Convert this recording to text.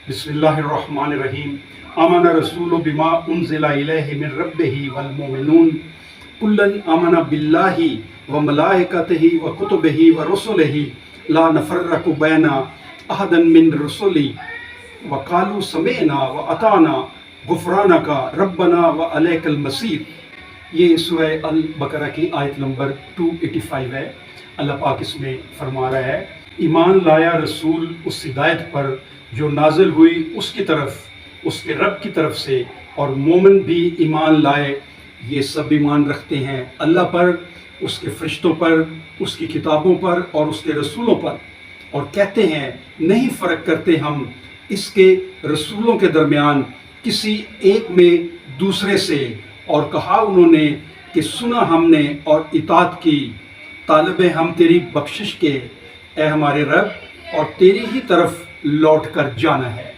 बिस्मिल्लाहिर्रहमानिर्रहीम। आमन रसूलु बिमा उन्ज़िला इलैहि मिन रब्बिही वल मुमिनून कुल्लन आमना बिल्लाहि व मलाइकतिही व कुतुबिही व रुसुलिही ला नफ़र्रक़ु बैना अहदन मिन रुसुली व क़ालू समिअना व अताना गुफ़रानका रब्बना व अलैकल मसीर। ये सूरह अल बकरा की आयत नंबर 285 है। अल्लाह पाक इसमें फरमा रहा है, ईमान लाया रसूल उस हिदायत पर जो नाजिल हुई उसकी तरफ, उसके रब की तरफ से, और मोमिन भी ईमान लाए। ये सब ईमान रखते हैं अल्लाह पर, उसके फरिश्तों पर, उसकी किताबों पर और उसके रसूलों पर, और कहते हैं नहीं फ़र्क करते हम इसके रसूलों के दरमियान किसी एक में दूसरे से। और कहा उन्होंने कि सुना हमने और इताअत की, तालिबे हम तेरी बख्शिश के, ए हमारे रब, और तेरी ही तरफ लौट कर जाना है।